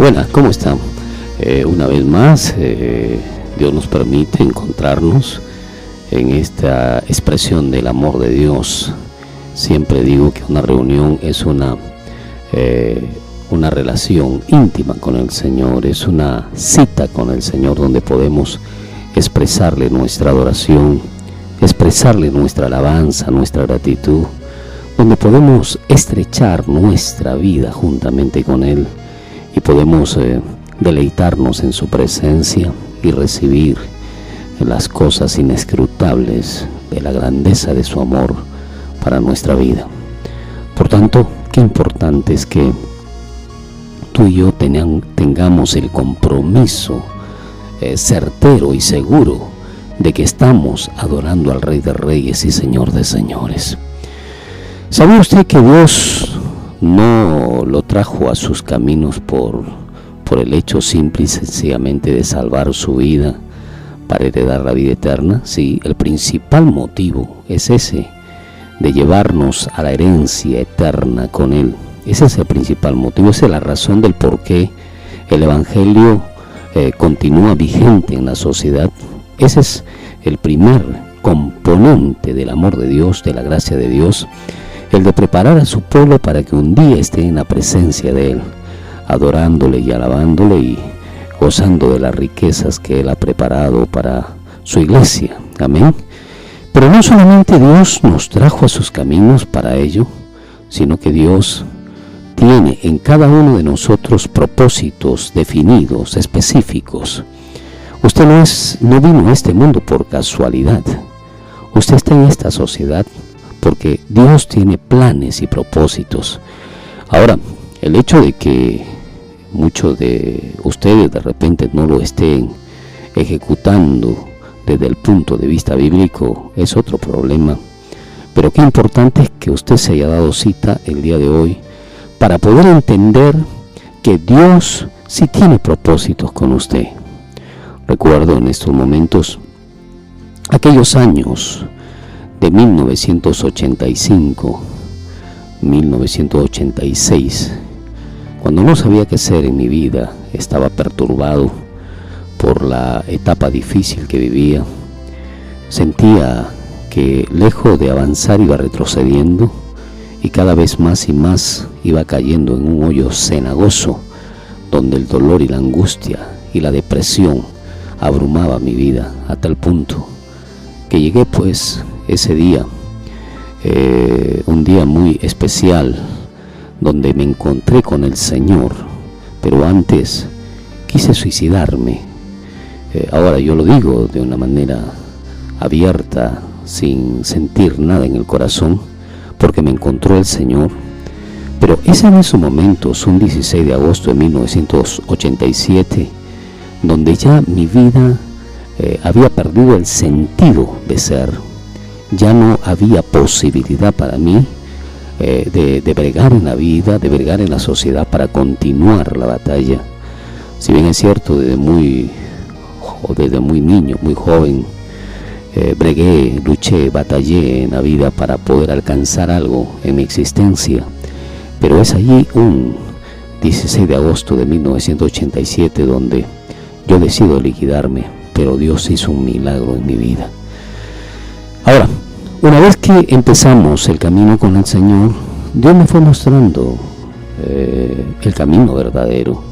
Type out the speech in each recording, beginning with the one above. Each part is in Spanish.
Buenas, ¿cómo están? Una vez más, Dios nos permite encontrarnos en esta expresión del amor de Dios. Siempre digo que una reunión es una relación íntima con el Señor, es una cita con el Señor donde podemos expresarle nuestra adoración, expresarle nuestra alabanza, nuestra gratitud, donde podemos estrechar nuestra vida juntamente con Él y podemos deleitarnos en su presencia y recibir las cosas inescrutables de la grandeza de su amor para nuestra vida. Por tanto, qué importante es que tú y yo tengamos el compromiso certero y seguro de que estamos adorando al Rey de Reyes y Señor de Señores. ¿Sabía usted que Dios no lo trajo a sus caminos por el hecho simple y sencillamente de salvar su vida para heredar la vida eterna? Sí, el principal motivo es ese, de llevarnos a la herencia eterna con Él. Ese es el principal motivo, esa es la razón del por qué el Evangelio continúa vigente en la sociedad. Ese es el primer componente del amor de Dios, de la gracia de Dios, el de preparar a su pueblo para que un día esté en la presencia de Él, adorándole y alabándole y gozando de las riquezas que Él ha preparado para su iglesia. Amén. Pero no solamente Dios nos trajo a sus caminos para ello, sino que Dios tiene en cada uno de nosotros propósitos definidos, específicos. Usted no vino a este mundo por casualidad. Usted está en esta sociedad porque Dios tiene planes y propósitos. Ahora, el hecho de que muchos de ustedes de repente no lo estén ejecutando desde el punto de vista bíblico es otro problema. Pero qué importante es que usted se haya dado cita el día de hoy para poder entender que Dios sí tiene propósitos con usted. Recuerdo en estos momentos aquellos años de 1985, 1986, cuando no sabía qué hacer en mi vida, estaba perturbado por la etapa difícil que vivía, sentía que lejos de avanzar iba retrocediendo y cada vez más y más iba cayendo en un hoyo cenagoso donde el dolor y la angustia y la depresión abrumaba mi vida a tal punto que llegué pues ese día, un día muy especial donde me encontré con el Señor, pero antes quise suicidarme. Ahora yo lo digo de una manera abierta, sin sentir nada en el corazón, porque me encontró el Señor. Pero ese en esos momentos, un 16 de agosto de 1987, donde ya mi vida había perdido el sentido de ser, ya no había posibilidad para mí de bregar en la vida, de bregar en la sociedad para continuar la batalla. Si bien es cierto, desde muy niño, muy joven, bregué, luché, batallé en la vida para poder alcanzar algo en mi existencia, pero es allí un 16 de agosto de 1987 donde yo decido liquidarme, pero Dios hizo un milagro en mi vida. Ahora, una vez que empezamos el camino con el Señor, Dios me fue mostrando el camino verdadero.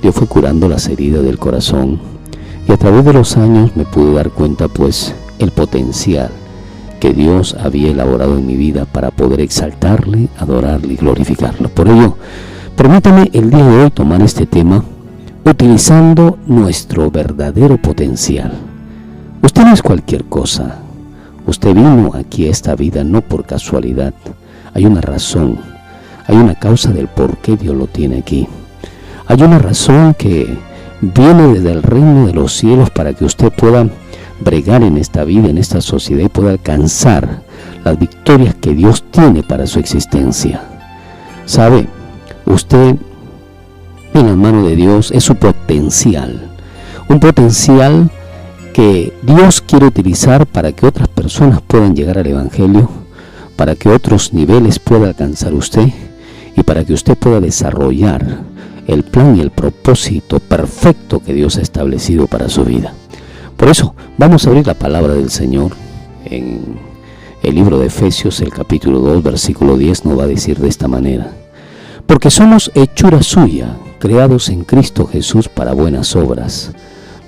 Dios fue curando las heridas del corazón y a través de los años me pude dar cuenta pues el potencial que Dios había elaborado en mi vida para poder exaltarle, adorarle y glorificarlo. Por ello, permítame el día de hoy tomar este tema utilizando nuestro verdadero potencial. Usted no es cualquier cosa. Usted vino aquí a esta vida no por casualidad. Hay una razón, hay una causa del por qué Dios lo tiene aquí. Hay una razón que viene desde el reino de los cielos para que usted pueda bregar en esta vida, en esta sociedad y pueda alcanzar las victorias que Dios tiene para su existencia. ¿Sabe? Usted en las manos de Dios es su potencial, un potencial que Dios quiere utilizar para que otras personas puedan llegar al Evangelio, para que otros niveles pueda alcanzar usted y para que usted pueda desarrollar el plan y el propósito perfecto que Dios ha establecido para su vida. Por eso vamos a abrir la palabra del Señor en el libro de Efesios, el capítulo 2, versículo 10, nos va a decir de esta manera: porque somos hechura suya, creados en Cristo Jesús para buenas obras,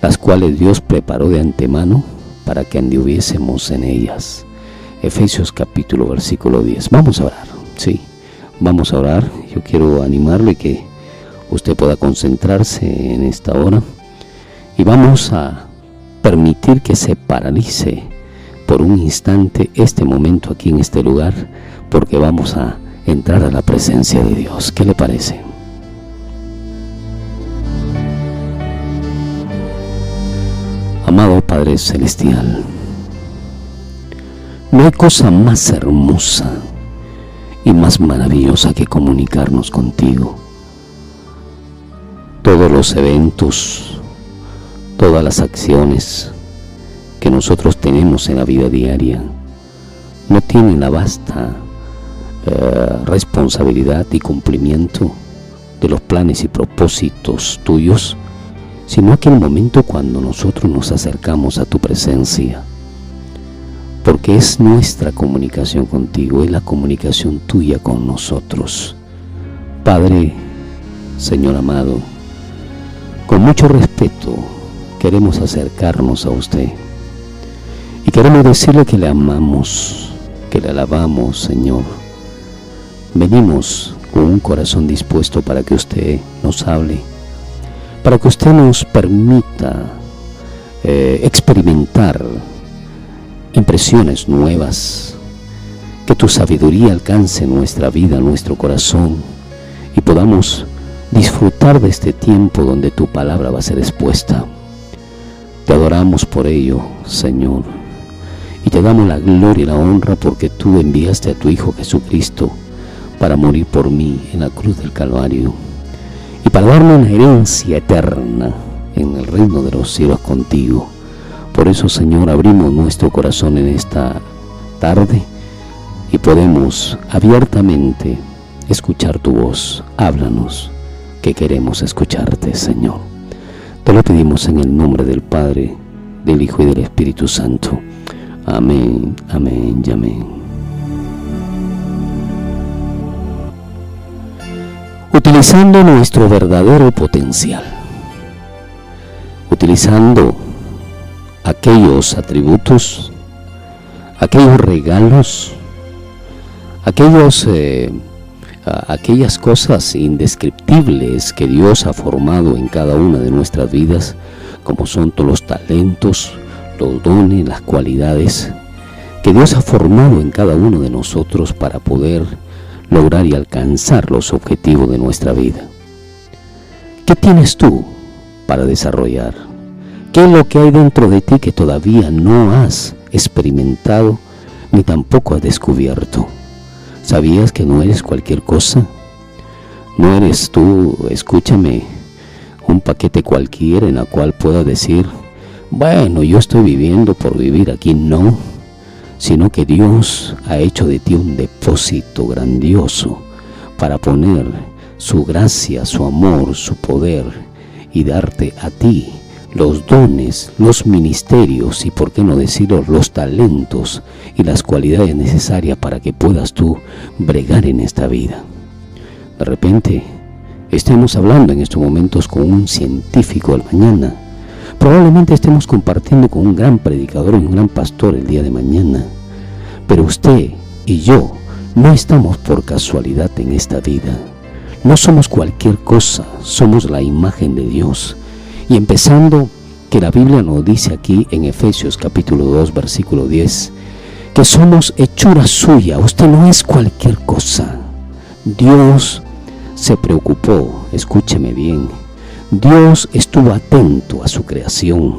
las cuales Dios preparó de antemano para que anduviésemos en ellas. Efesios capítulo versículo 10. Vamos a orar, sí, vamos a orar. Yo quiero animarle que usted pueda concentrarse en esta hora y vamos a permitir que se paralice por un instante este momento aquí en este lugar, porque vamos a entrar a la presencia de Dios. ¿Qué le parece? Amado Padre Celestial, no hay cosa más hermosa y más maravillosa que comunicarnos contigo. Todos los eventos, todas las acciones que nosotros tenemos en la vida diaria no tienen la vasta responsabilidad y cumplimiento de los planes y propósitos tuyos, sino aquel momento cuando nosotros nos acercamos a tu presencia, porque es nuestra comunicación contigo, es la comunicación tuya con nosotros. Padre, Señor amado, con mucho respeto queremos acercarnos a usted y queremos decirle que le amamos, que le alabamos, Señor. Venimos con un corazón dispuesto para que usted nos hable, para que usted nos permita experimentar impresiones nuevas, que tu sabiduría alcance nuestra vida, nuestro corazón, y podamos disfrutar de este tiempo donde tu palabra va a ser expuesta. Te adoramos por ello, Señor, y te damos la gloria y la honra porque tú enviaste a tu Hijo Jesucristo para morir por mí en la cruz del Calvario y para darme una herencia eterna en el reino de los cielos contigo. Por eso, Señor, abrimos nuestro corazón en esta tarde y podemos abiertamente escuchar tu voz. Háblanos, que queremos escucharte, Señor. Te lo pedimos en el nombre del Padre, del Hijo y del Espíritu Santo. Amén, amén y amén. Utilizando nuestro verdadero potencial, utilizando aquellos atributos, aquellos regalos, aquellas cosas indescriptibles que Dios ha formado en cada una de nuestras vidas, como son todos los talentos, los dones, las cualidades que Dios ha formado en cada uno de nosotros para poder lograr y alcanzar los objetivos de nuestra vida. ¿Qué tienes tú para desarrollar? ¿Qué es lo que hay dentro de ti que todavía no has experimentado ni tampoco has descubierto? ¿Sabías que no eres cualquier cosa? No eres tú, escúchame, un paquete cualquiera en la cual puedas decir, bueno, yo estoy viviendo por vivir aquí. No, sino que Dios ha hecho de ti un depósito grandioso para poner su gracia, su amor, su poder y darte a ti los dones, los ministerios y, por qué no decirlo, los talentos y las cualidades necesarias para que puedas tú bregar en esta vida. De repente estemos hablando en estos momentos con un científico del mañana, probablemente estemos compartiendo con un gran predicador y un gran pastor el día de mañana, pero usted y yo no estamos por casualidad en esta vida. No somos cualquier cosa, somos la imagen de Dios. Y empezando que la Biblia nos dice aquí en Efesios capítulo 2 versículo 10 que somos hechura suya. Usted no es cualquier cosa. Dios se preocupó, escúcheme bien, Dios estuvo atento a su creación.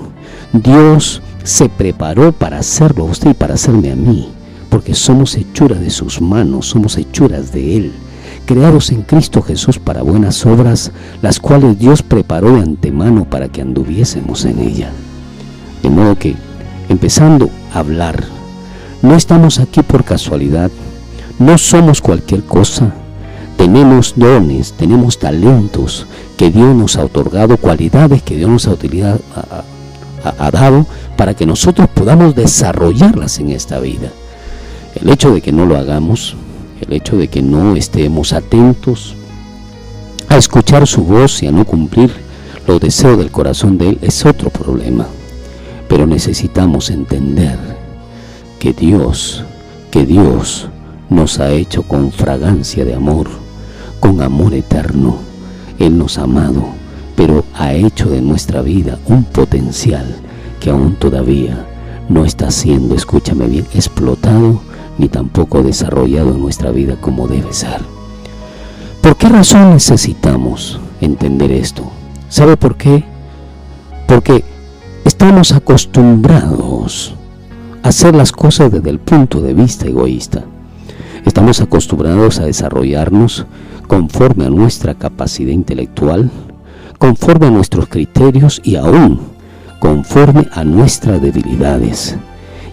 Dios se preparó para hacerlo a usted y para hacerme a mí, porque somos hechuras de sus manos, somos hechuras de Él, creados en Cristo Jesús para buenas obras, las cuales Dios preparó de antemano para que anduviésemos en ella. De modo que, empezando a hablar, no estamos aquí por casualidad, no somos cualquier cosa, tenemos dones, tenemos talentos que Dios nos ha otorgado, cualidades que Dios nos ha dado para que nosotros podamos desarrollarlas en esta vida. El hecho de que no lo hagamos, el hecho de que no estemos atentos a escuchar su voz y a no cumplir los deseos del corazón de Él es otro problema. Pero necesitamos entender que Dios nos ha hecho con fragancia de amor, con amor eterno. Él nos ha amado, pero ha hecho de nuestra vida un potencial que aún todavía no está siendo, escúchame bien, explotado ni tampoco desarrollado en nuestra vida como debe ser. ¿Por qué razón necesitamos entender esto? ¿Sabe por qué? Porque estamos acostumbrados a hacer las cosas desde el punto de vista egoísta. Estamos acostumbrados a desarrollarnos conforme a nuestra capacidad intelectual, conforme a nuestros criterios y aún conforme a nuestras debilidades.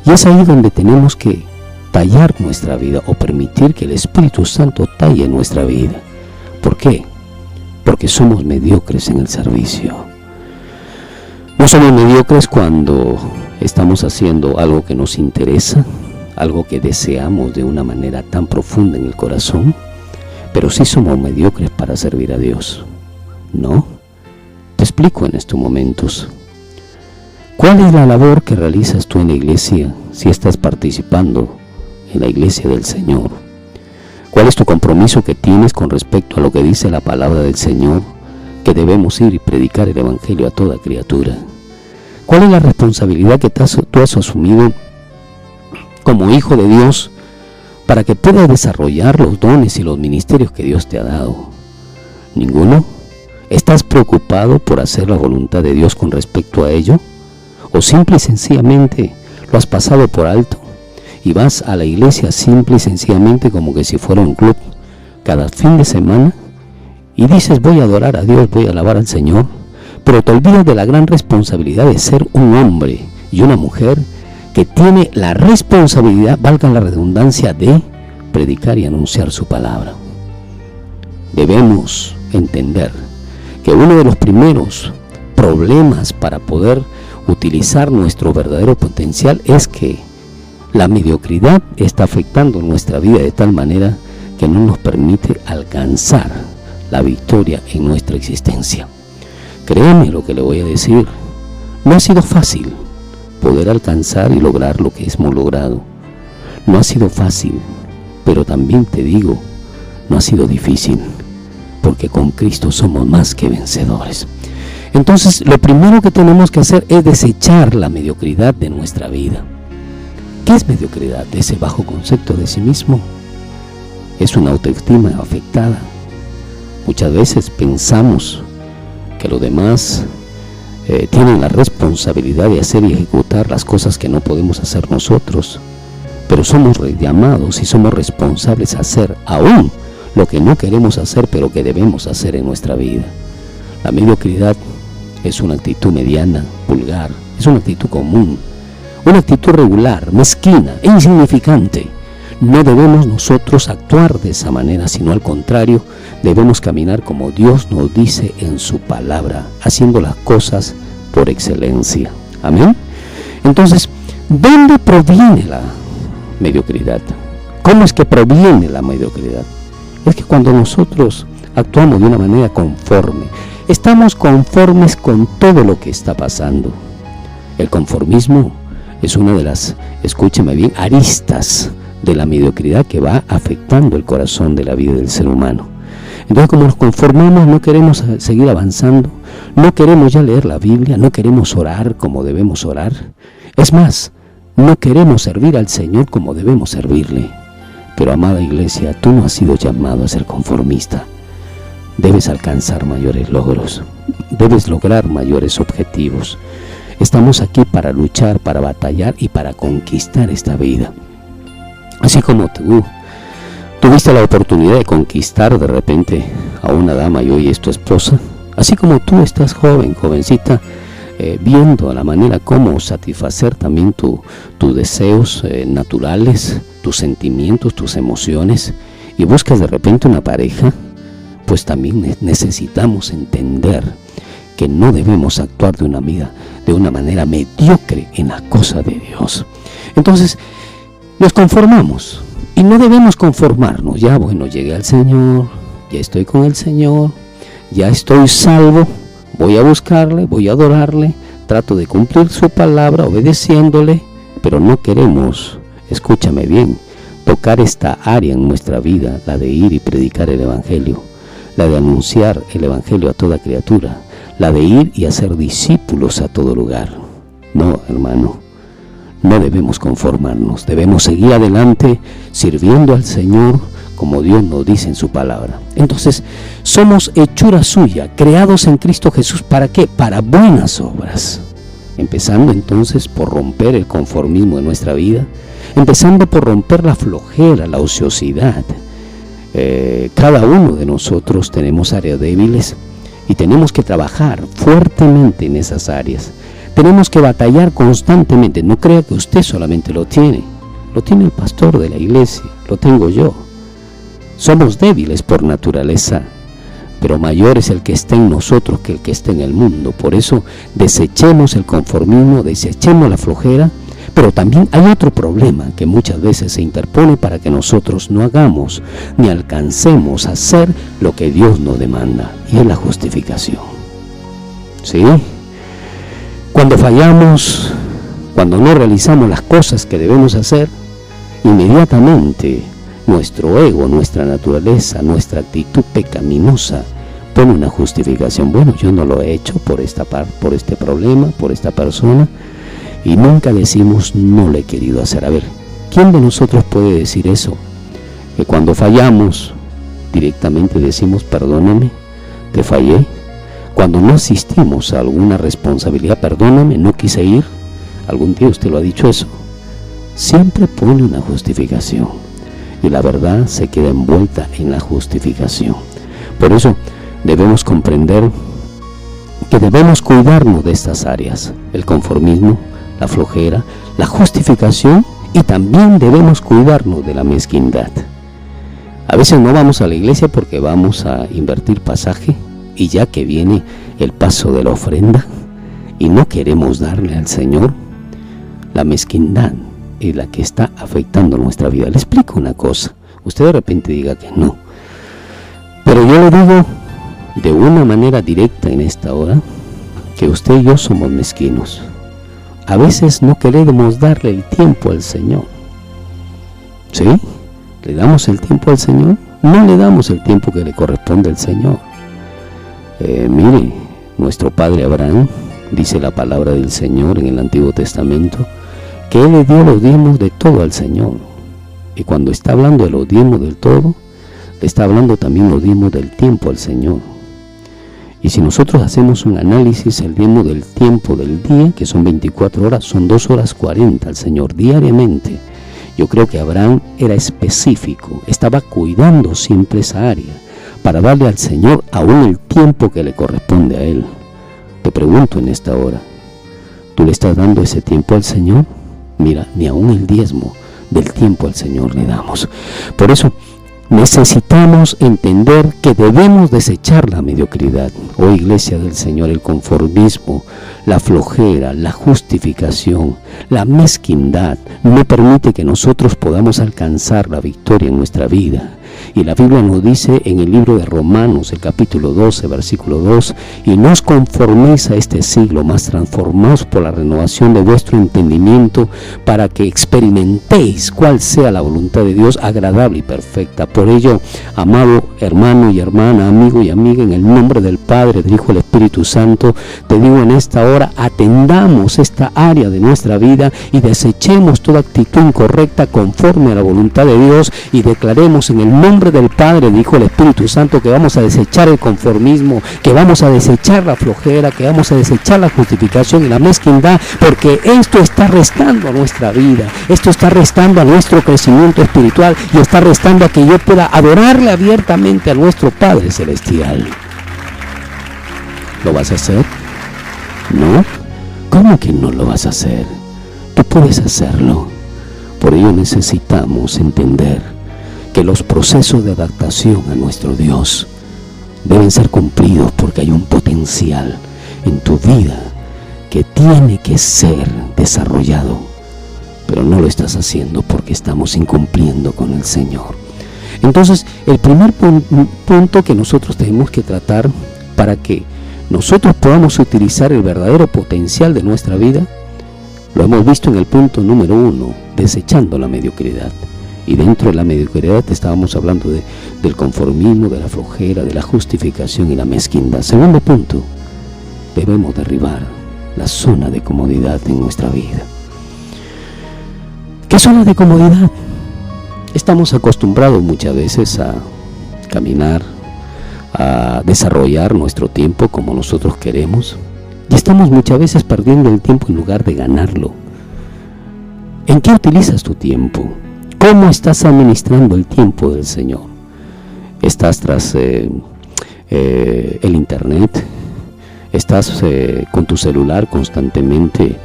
Y es ahí donde tenemos que tallar nuestra vida o permitir que el Espíritu Santo talle nuestra vida. ¿Por qué? Porque somos mediocres en el servicio. No somos mediocres cuando estamos haciendo algo que nos interesa, algo que deseamos de una manera tan profunda en el corazón, pero sí somos mediocres para servir a Dios. ¿No? Te explico en estos momentos. ¿Cuál es la labor que realizas tú en la iglesia si estás participando en la iglesia del Señor? ¿Cuál es tu compromiso que tienes con respecto a lo que dice la palabra del Señor, que debemos ir y predicar el Evangelio a toda criatura? ¿Cuál es la responsabilidad que tú has asumido como hijo de Dios para que puedas desarrollar los dones y los ministerios que Dios te ha dado? ¿Ninguno? ¿Estás preocupado por hacer la voluntad de Dios con respecto a ello? ¿O simple y sencillamente lo has pasado por alto y vas a la iglesia simple y sencillamente como que si fuera un club cada fin de semana y dices voy a adorar a Dios, voy a alabar al Señor, pero te olvidas de la gran responsabilidad de ser un hombre y una mujer que tiene la responsabilidad, valga la redundancia, de predicar y anunciar su palabra? Debemos entender que uno de los primeros problemas para poder utilizar nuestro verdadero potencial es que la mediocridad está afectando nuestra vida de tal manera que no nos permite alcanzar la victoria en nuestra existencia. Créeme lo que le voy a decir, no ha sido fácil poder alcanzar y lograr lo que hemos logrado. No ha sido fácil, pero también te digo, no ha sido difícil, porque con Cristo somos más que vencedores. Entonces, lo primero que tenemos que hacer es desechar la mediocridad de nuestra vida. ¿Qué es mediocridad? Ese bajo concepto de sí mismo. Es una autoestima afectada. Muchas veces pensamos que los demás tienen la responsabilidad de hacer y ejecutar las cosas que no podemos hacer nosotros, pero somos llamados y somos responsables a hacer aún lo que no queremos hacer, pero que debemos hacer en nuestra vida. La mediocridad es una actitud mediana, vulgar, es una actitud común, una actitud regular, mezquina e insignificante. No debemos nosotros actuar de esa manera, sino al contrario, debemos caminar como Dios nos dice en su palabra, haciendo las cosas por excelencia. Amén. Entonces, ¿dónde proviene la mediocridad? ¿Cómo es que proviene la mediocridad? Es que cuando nosotros actuamos de una manera conforme, estamos conformes con todo lo que está pasando. El conformismo es una de las, escúcheme bien, aristas de la mediocridad que va afectando el corazón de la vida del ser humano. Entonces, como nos conformamos, no queremos seguir avanzando, no queremos ya leer la Biblia, no queremos orar como debemos orar. Es más, no queremos servir al Señor como debemos servirle. Pero, amada iglesia, tú no has sido llamado a ser conformista. Debes alcanzar mayores logros, debes lograr mayores objetivos. Estamos aquí para luchar, para batallar y para conquistar esta vida. Así como tú tuviste la oportunidad de conquistar de repente a una dama y hoy es tu esposa, así como tú estás joven, jovencita, viendo la manera cómo satisfacer también tus deseos naturales, tus sentimientos, tus emociones, y buscas de repente una pareja, pues también necesitamos entender que no debemos actuar de una manera mediocre en las cosas de Dios. Entonces, nos conformamos y no debemos conformarnos. Ya, bueno, llegué al Señor, ya estoy con el Señor, ya estoy salvo, voy a buscarle, voy a adorarle, trato de cumplir su palabra obedeciéndole, pero no queremos, escúchame bien, tocar esta área en nuestra vida, la de ir y predicar el Evangelio, la de anunciar el Evangelio a toda criatura, la de ir y hacer discípulos a todo lugar. No, hermano, no debemos conformarnos, debemos seguir adelante sirviendo al Señor como Dios nos dice en su palabra. Entonces, somos hechura suya, creados en Cristo Jesús. ¿Para qué? Para buenas obras. Empezando entonces por romper el conformismo de nuestra vida, empezando por romper la flojera, la ociosidad. Cada uno de nosotros tenemos áreas débiles y tenemos que trabajar fuertemente en esas áreas. Tenemos que batallar constantemente. No crea que usted solamente lo tiene el pastor de la iglesia, lo tengo yo. Somos débiles por naturaleza, pero mayor es el que está en nosotros que el que está en el mundo. Por eso desechemos el conformismo, desechemos la flojera. Pero también hay otro problema que muchas veces se interpone para que nosotros no hagamos ni alcancemos a hacer lo que Dios nos demanda, y es la justificación. ¿Sí? Cuando fallamos, cuando no realizamos las cosas que debemos hacer, inmediatamente nuestro ego, nuestra naturaleza, nuestra actitud pecaminosa pone una justificación. Bueno, yo no lo he hecho por esta parte, por este problema, por esta persona. Y nunca decimos, no lo he querido hacer. A ver, ¿quién de nosotros puede decir eso? Que cuando fallamos, directamente decimos, perdóname, te fallé. Cuando no asistimos a alguna responsabilidad, perdóname, no quise ir. ¿Algún día usted lo ha dicho eso? Siempre pone una justificación. Y la verdad se queda envuelta en la justificación. Por eso debemos comprender que debemos cuidarnos de estas áreas: el conformismo, la flojera, la justificación, y también debemos cuidarnos de la mezquindad. A veces no vamos a la iglesia porque vamos a invertir pasaje, y ya que viene el paso de la ofrenda y no queremos darle al Señor, la mezquindad es la que está afectando nuestra vida. Le explico una cosa, usted de repente diga que no, pero yo le digo de una manera directa en esta hora que usted y yo somos mezquinos. A veces no queremos darle el tiempo al Señor. ¿Sí? ¿Le damos el tiempo al Señor? No le damos el tiempo que le corresponde al Señor. Mire, nuestro padre Abraham, dice la palabra del Señor en el Antiguo Testamento, que él le dio los diezmos de todo al Señor. Y cuando está hablando de los diezmos del todo, le está hablando también los diezmos del tiempo al Señor. Y si nosotros hacemos un análisis, el diezmo del tiempo del día, que son 24 horas, son 2 horas 40 al Señor diariamente. Yo creo que Abraham era específico, estaba cuidando siempre esa área, para darle al Señor aún el tiempo que le corresponde a Él. Te pregunto en esta hora, ¿tú le estás dando ese tiempo al Señor? Mira, ni aún el diezmo del tiempo al Señor le damos. Por eso, necesitamos entender que debemos desechar la mediocridad. Oh iglesia del Señor, el conformismo, la flojera, la justificación, la mezquindad no permite que nosotros podamos alcanzar la victoria en nuestra vida. Y la Biblia nos dice en el libro de Romanos, el capítulo 12, versículo 2, y no os conforméis a este siglo, mas transformaos por la renovación de vuestro entendimiento, para que experimentéis cuál sea la voluntad de Dios, agradable y perfecta. Por ello, amado hermano y hermana, amigo y amiga, en el nombre del Padre, del Hijo y del Espíritu Santo, te digo en esta hora, atendamos esta área de nuestra vida y desechemos toda actitud incorrecta conforme a la voluntad de Dios, y declaremos en el nombre del Padre, del Hijo y del Espíritu Santo que vamos a desechar el conformismo, que vamos a desechar la flojera, que vamos a desechar la justificación y la mezquindad, porque esto está restando a nuestra vida, esto está restando a nuestro crecimiento espiritual y está restando a que yo pueda adorarle abiertamente a nuestro Padre Celestial. ¿Lo vas a hacer? ¿No? ¿Cómo que no lo vas a hacer? Tú puedes hacerlo. Por ello necesitamos entender que los procesos de adaptación a nuestro Dios deben ser cumplidos porque hay un potencial en tu vida que tiene que ser desarrollado, pero no lo estás haciendo porque estamos incumpliendo con el Señor. Entonces, el primer punto que nosotros tenemos que tratar para que nosotros podamos utilizar el verdadero potencial de nuestra vida, lo hemos visto en el punto número 1, desechando la mediocridad. Y dentro de la mediocridad estábamos hablando del conformismo, de la flojera, de la justificación y la mezquindad. Segundo punto, debemos derribar la zona de comodidad en nuestra vida. ¿Qué zona de comodidad? Estamos acostumbrados muchas veces a caminar, a desarrollar nuestro tiempo como nosotros queremos, y estamos muchas veces perdiendo el tiempo en lugar de ganarlo. ¿En qué utilizas tu tiempo? ¿Cómo estás administrando el tiempo del Señor? ¿Estás tras el internet? ¿Estás con tu celular constantemente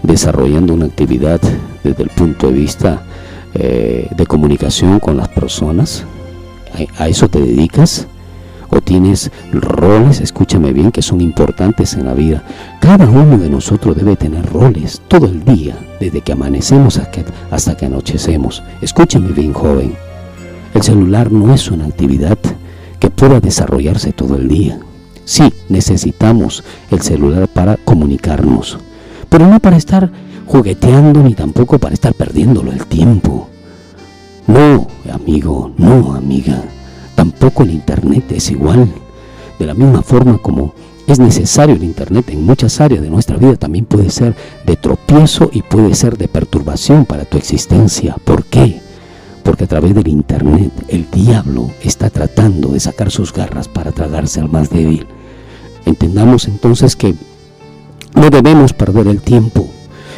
desarrollando una actividad desde el punto de vista de comunicación con las personas? ¿A eso te dedicas? ¿O tienes roles, escúchame bien, que son importantes en la vida? Cada uno de nosotros debe tener roles todo el día, desde que amanecemos hasta que anochecemos. Escúchame bien, joven, el celular no es una actividad que pueda desarrollarse todo el día. Sí, necesitamos el celular para comunicarnos, pero no para estar jugueteando ni tampoco para estar perdiéndolo el tiempo. No, amigo, no, amiga. Tampoco el internet es igual. De la misma forma como es necesario el internet en muchas áreas de nuestra vida, también puede ser de tropiezo y puede ser de perturbación para tu existencia. ¿Por qué? Porque a través del internet el diablo está tratando de sacar sus garras para tragarse al más débil. Entendamos entonces que no debemos perder el tiempo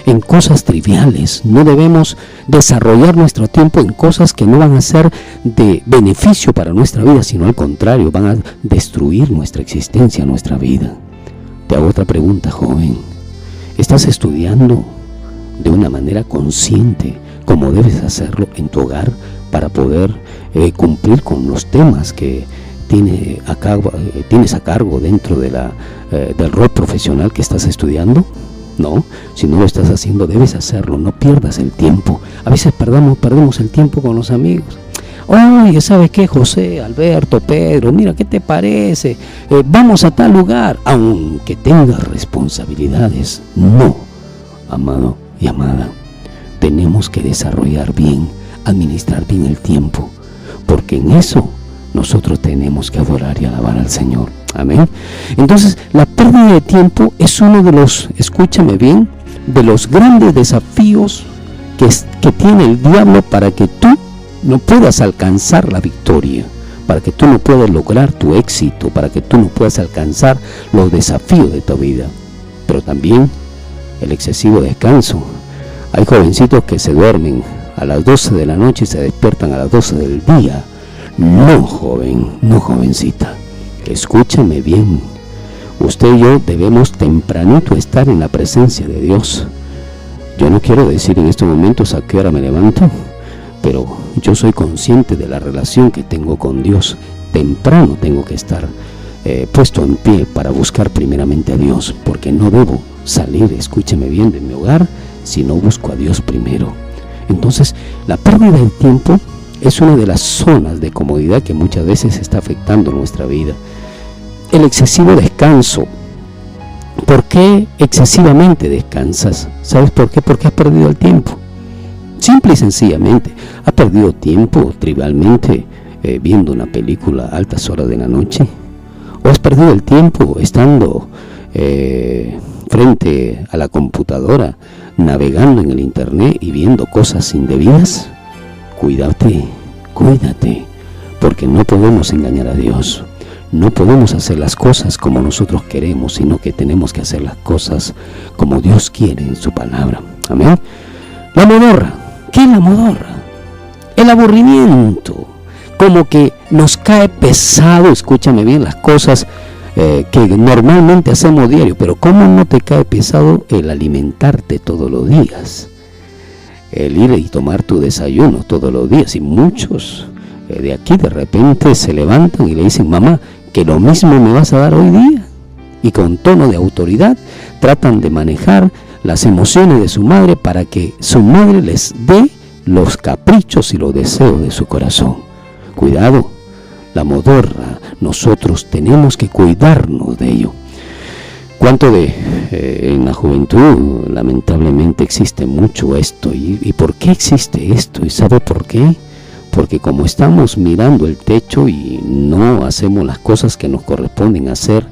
en cosas triviales, no debemos desarrollar nuestro tiempo en cosas que no van a ser de beneficio para nuestra vida, sino al contrario, van a destruir nuestra existencia, nuestra vida. Te hago otra pregunta, joven. ¿Estás estudiando de una manera consciente como debes hacerlo en tu hogar para poder cumplir con los temas que tienes a cargo dentro de del rol profesional que estás estudiando? No, si no lo estás haciendo, debes hacerlo, no pierdas el tiempo. A veces perdemos el tiempo con los amigos. Oye, ¿sabe qué, José, Alberto, Pedro? Mira, ¿qué te parece? Vamos a tal lugar, aunque tengas responsabilidades. No, amado y amada, tenemos que desarrollar bien, administrar bien el tiempo, porque en eso nosotros tenemos que adorar y alabar al Señor. Amén. Entonces, la pérdida de tiempo es uno de los, escúchame bien, de los grandes desafíos que tiene el diablo para que tú no puedas alcanzar la victoria, para que tú no puedas lograr tu éxito, para que tú no puedas alcanzar los desafíos de tu vida. Pero también el excesivo descanso. Hay jovencitos que se duermen a las 12 de la noche y se despiertan a las 12 del día. No, joven, no, jovencita. Escúchame bien, usted y yo debemos tempranito estar en la presencia de Dios. Yo no quiero decir en estos momentos a qué hora me levanto, pero yo soy consciente de la relación que tengo con Dios. Temprano tengo que estar puesto en pie para buscar primeramente a Dios, porque no debo salir, escúchame bien, de mi hogar si no busco a Dios primero. Entonces, la pérdida del tiempo es una de las zonas de comodidad que muchas veces está afectando nuestra vida. El excesivo descanso. ¿Por qué excesivamente descansas? ¿Sabes por qué? Porque has perdido el tiempo. Simple y sencillamente. Has perdido tiempo trivialmente viendo una película a altas horas de la noche. ¿O has perdido el tiempo estando frente a la computadora, navegando en el internet y viendo cosas indebidas? Cuídate, porque no podemos engañar a Dios. No podemos hacer las cosas como nosotros queremos, sino que tenemos que hacer las cosas como Dios quiere en su palabra. Amén. La modorra. ¿Qué es la modorra? El aburrimiento. Como que nos cae pesado, escúchame bien, las cosas que normalmente hacemos diario. Pero ¿cómo no te cae pesado el alimentarte todos los días? El ir y tomar tu desayuno todos los días, y muchos de aquí de repente se levantan y le dicen: mamá, que lo mismo me vas a dar hoy día. Y con tono de autoridad tratan de manejar las emociones de su madre para que su madre les dé los caprichos y los deseos de su corazón. Cuidado, la modorra, nosotros tenemos que cuidarnos de ello. ¿Cuánto en la juventud lamentablemente existe mucho esto? ¿Y por qué existe esto? ¿Y sabe por qué? Porque como estamos mirando el techo y no hacemos las cosas que nos corresponden hacer,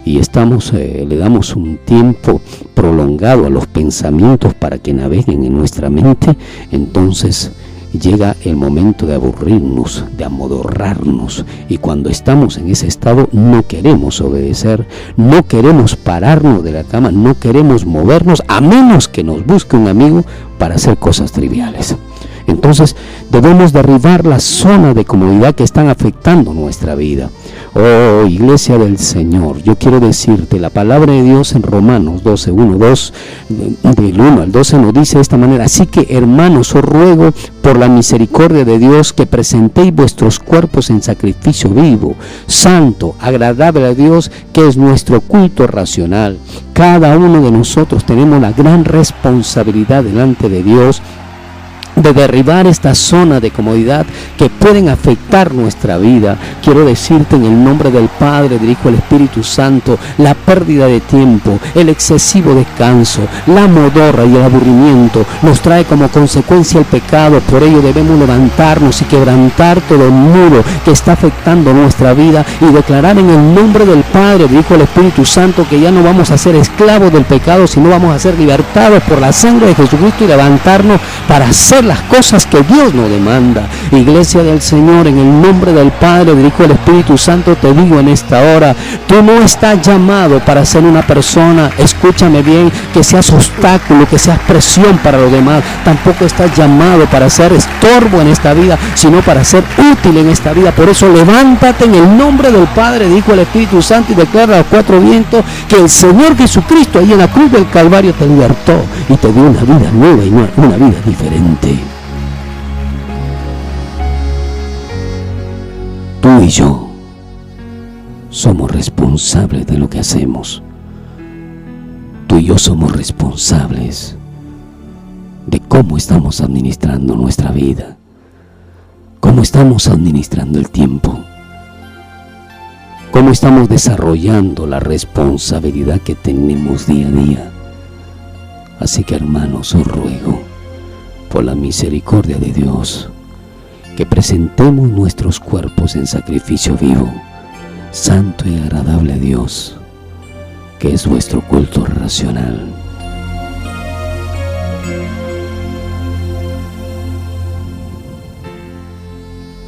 y le damos un tiempo prolongado a los pensamientos para que naveguen en nuestra mente, entonces llega el momento de aburrirnos, de amodorrarnos, y cuando estamos en ese estado no queremos obedecer, no queremos pararnos de la cama, no queremos movernos, a menos que nos busque un amigo para hacer cosas triviales. Entonces debemos derribar la zona de comodidad que están afectando nuestra vida. Oh, iglesia del Señor, yo quiero decirte, la palabra de Dios en Romanos 12, 1, 2, del 1 al 12 nos dice de esta manera: así que, hermanos, os ruego por la misericordia de Dios que presentéis vuestros cuerpos en sacrificio vivo, santo, agradable a Dios, que es nuestro culto racional. Cada uno de nosotros tenemos la gran responsabilidad delante de Dios de derribar esta zona de comodidad que pueden afectar nuestra vida. Quiero decirte en el nombre del Padre, del Hijo y del Espíritu Santo, la pérdida de tiempo, el excesivo descanso, la modorra y el aburrimiento nos trae como consecuencia el pecado. Por ello debemos levantarnos y quebrantar todo el muro que está afectando nuestra vida y declarar en el nombre del Padre, del Hijo y del Espíritu Santo que ya no vamos a ser esclavos del pecado, sino vamos a ser libertados por la sangre de Jesucristo y levantarnos para hacer las cosas que Dios nos demanda. Iglesia del Señor, en el nombre del Padre, del Hijo y del Espíritu Santo, te digo en esta hora, tú no estás llamado para ser una persona, escúchame bien, que seas obstáculo, que seas presión para los demás. Tampoco estás llamado para ser estorbo en esta vida, sino para ser útil en esta vida. Por eso levántate en el nombre del Padre, del Hijo y del Espíritu Santo y declara a los cuatro vientos que el Señor Jesucristo ahí en la cruz del Calvario te libertó y te dio una vida nueva y una vida diferente. Tú y yo somos responsables de lo que hacemos. Tú y yo somos responsables de cómo estamos administrando nuestra vida, cómo estamos administrando el tiempo, cómo estamos desarrollando la responsabilidad que tenemos día a día. Así que, hermanos, os ruego por la misericordia de Dios que presentemos nuestros cuerpos en sacrificio vivo, santo y agradable a Dios, que es vuestro culto racional.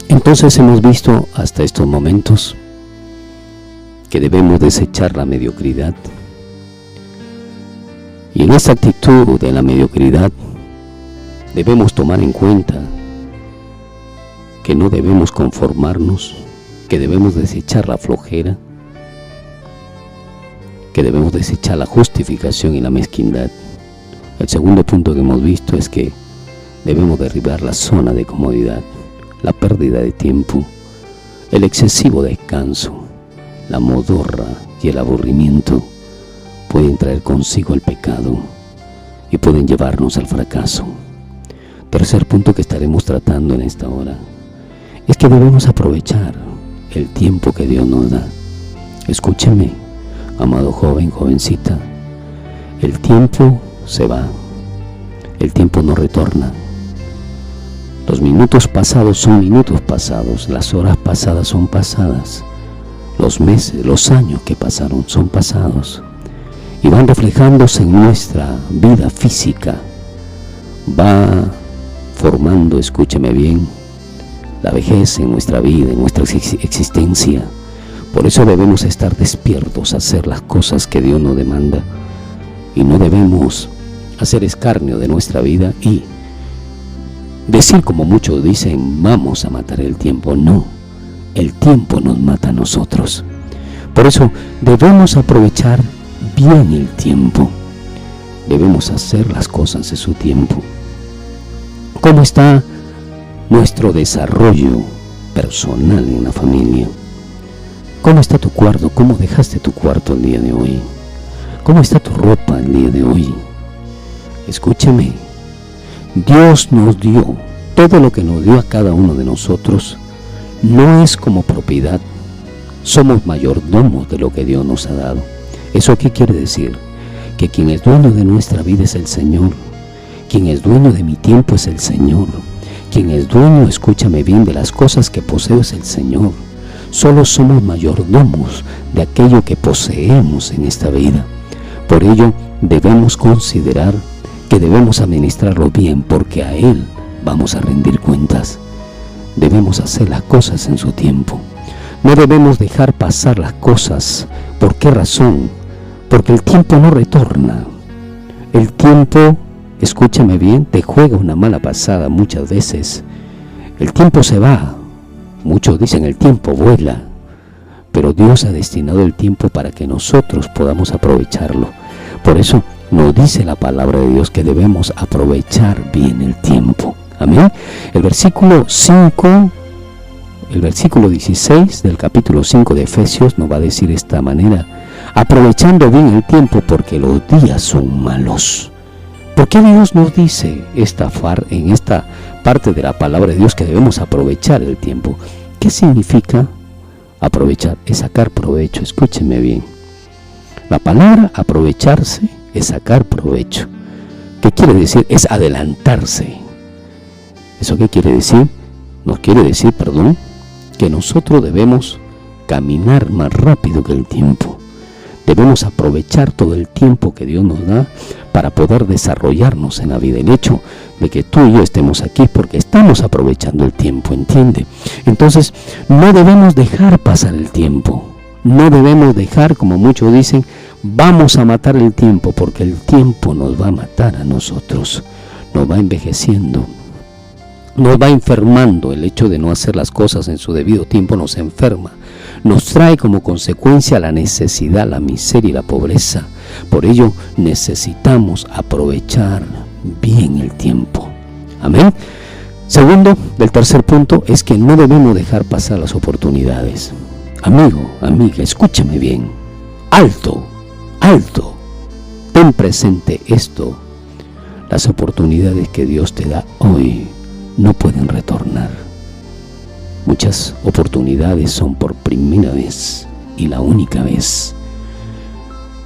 Entonces hemos visto hasta estos momentos que debemos desechar la mediocridad, y en esa actitud de la mediocridad debemos tomar en cuenta que no debemos conformarnos, que debemos desechar la flojera, que debemos desechar la justificación y la mezquindad. El segundo punto que hemos visto es que debemos derribar la zona de comodidad, la pérdida de tiempo, el excesivo descanso, la modorra y el aburrimiento pueden traer consigo el pecado y pueden llevarnos al fracaso. Tercer punto que estaremos tratando en esta hora es que debemos aprovechar el tiempo que Dios nos da. Escúcheme, amado joven, jovencita, el tiempo se va, el tiempo no retorna. Los minutos pasados son minutos pasados, las horas pasadas son pasadas, los meses, los años que pasaron son pasados y van reflejándose en nuestra vida física. Va formando, escúcheme bien, la vejez en nuestra vida, en nuestra existencia. Por eso debemos estar despiertos a hacer las cosas que Dios nos demanda y no debemos hacer escarnio de nuestra vida y decir como muchos dicen, vamos a matar el tiempo. No, el tiempo nos mata a nosotros. Por eso debemos aprovechar bien el tiempo, debemos hacer las cosas en su tiempo. ¿Cómo está nuestro desarrollo personal en la familia. ¿Cómo está tu cuarto? ¿Cómo dejaste tu cuarto el día de hoy? ¿Cómo está tu ropa el día de hoy? Escúchame, Dios nos dio todo lo que nos dio a cada uno de nosotros. No es como propiedad, somos mayordomos de lo que Dios nos ha dado. ¿Eso qué quiere decir? Que quien es dueño de nuestra vida es el Señor. Quien es dueño de mi tiempo es el Señor. Quien es dueño, escúchame bien, de las cosas que poseo es el Señor. Solo somos mayordomos de aquello que poseemos en esta vida. Por ello debemos considerar que debemos administrarlo bien, porque a Él vamos a rendir cuentas. Debemos hacer las cosas en su tiempo. No debemos dejar pasar las cosas. ¿Por qué razón? Porque el tiempo no retorna. El tiempo, escúchame bien, te juega una mala pasada muchas veces. El tiempo se va. Muchos dicen el tiempo vuela. Pero Dios ha destinado el tiempo para que nosotros podamos aprovecharlo. Por eso nos dice la palabra de Dios que debemos aprovechar bien el tiempo. Amén. El versículo 16 del capítulo 5 de Efesios nos va a decir de esta manera: aprovechando bien el tiempo porque los días son malos. ¿Por qué Dios nos dice en esta parte de la palabra de Dios que debemos aprovechar el tiempo? ¿Qué significa aprovechar? Es sacar provecho. Escúcheme bien. La palabra aprovecharse es sacar provecho. ¿Qué quiere decir? Es adelantarse. ¿Eso qué quiere decir? Nos quiere decir, que nosotros debemos caminar más rápido que el tiempo. Debemos aprovechar todo el tiempo que Dios nos da para poder desarrollarnos en la vida. El hecho de que tú y yo estemos aquí porque estamos aprovechando el tiempo, ¿entiende? Entonces, no debemos dejar pasar el tiempo. No debemos dejar, como muchos dicen, vamos a matar el tiempo, porque el tiempo nos va a matar a nosotros. Nos va envejeciendo. Nos va enfermando. El hecho de no hacer las cosas en su debido tiempo nos enferma. Nos trae como consecuencia la necesidad, la miseria y la pobreza. Por ello necesitamos aprovechar bien el tiempo. Amén. Segundo, del tercer punto, es que no debemos dejar pasar las oportunidades. Amigo, amiga, escúchame bien. Alto, alto. Ten presente esto. Las oportunidades que Dios te da hoy no pueden retornar. Muchas oportunidades son por primera vez y la única vez.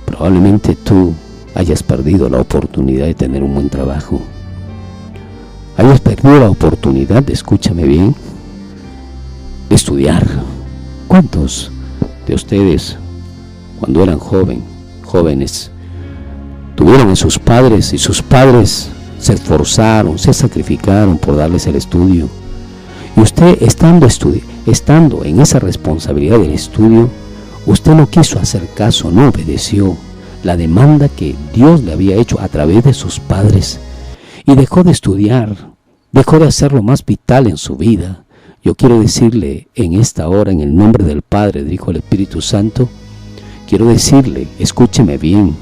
Probablemente tú hayas perdido la oportunidad de tener un buen trabajo. Hayas perdido la oportunidad, escúchame bien, de estudiar. ¿Cuántos de ustedes, cuando eran jóvenes, tuvieron a sus padres y sus padres se esforzaron, se sacrificaron por darles el estudio? Y usted estando en esa responsabilidad del estudio, usted no quiso hacer caso, no obedeció la demanda que Dios le había hecho a través de sus padres y dejó de estudiar, dejó de hacer lo más vital en su vida. Yo quiero decirle en esta hora, en el nombre del Padre, del Hijo y del Espíritu Santo, quiero decirle, escúcheme bien,